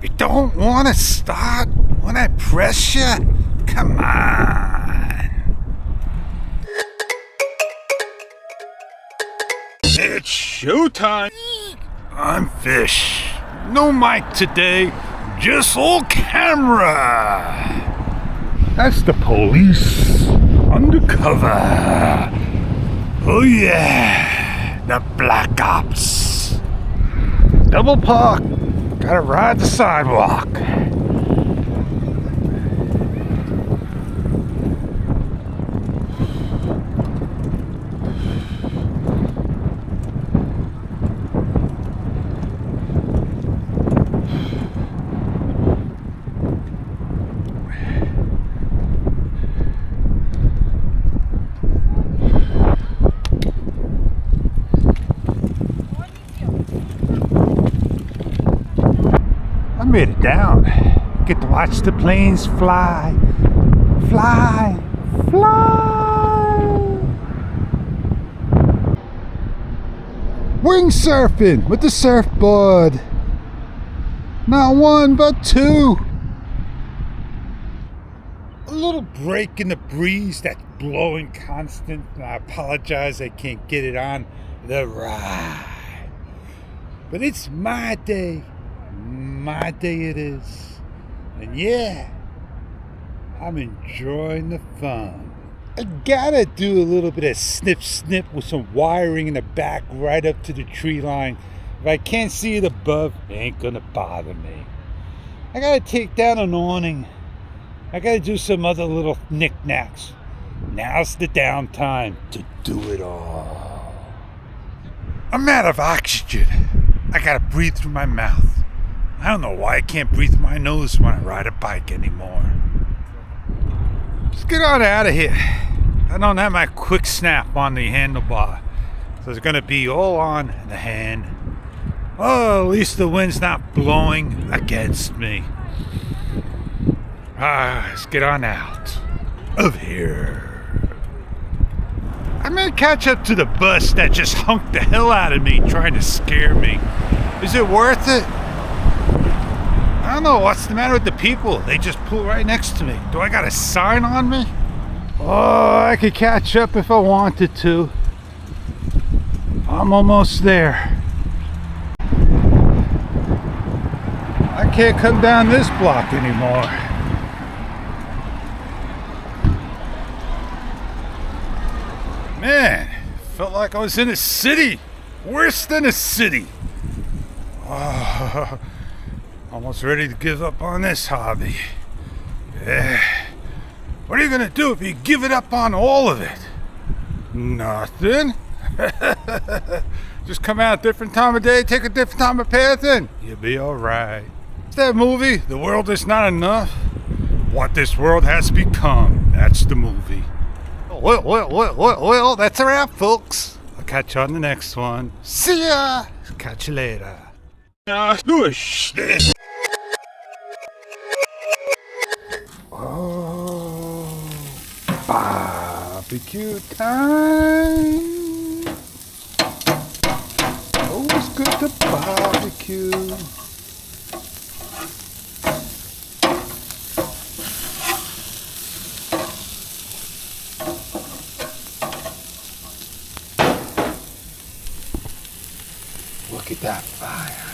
You don't want to start when I press you? Come on. It's showtime. I'm Fish. No mic today, just old camera. That's the police. Undercover. Oh yeah, the Black Ops. Double park. Gotta ride the sidewalk. I made it down. Get to watch the planes fly, fly, fly. Windsurfing with the surfboard. Not one, but two. A little break in the breeze that's blowing constant. I apologize, I can't get it on the ride. But it's my day. My day it is. And yeah, I'm enjoying the fun. I gotta do a little bit of snip snip with some wiring in the back right up to the tree line. If I can't see it above, it ain't gonna bother me. I gotta take down an awning. I gotta do some other little knickknacks. Now's the downtime to do it all. I'm out of oxygen. I gotta breathe through my mouth. I don't know why I can't breathe through my nose when I ride a bike anymore. Let's get on out of here. I don't have my quick snap on the handlebar, so it's gonna be all on the hand. Oh, at least the wind's not blowing against me. Let's get on out of here. I may catch up to the bus that just hunked the hell out of me trying to scare me. Is it worth it? I don't know what's the matter with the people. They just pull right next to me. Do I got a sign on me? Oh, I could catch up if I wanted to. I'm almost there. I can't come down this block anymore. Man, felt like I was in a city. Worse than a city. Oh, almost ready to give up on this hobby. Yeah. What are you gonna do if you give it up on all of it? Nothing. Just come out a different time of day, take a different time of path, and you'll be alright. It's that movie, The World Is Not Enough. What This World Has Become. That's the movie. Well, that's a wrap, folks. I'll catch you on the next one. See ya! Catch you later. Oh, barbecue time. Always good to barbecue. Look at that fire.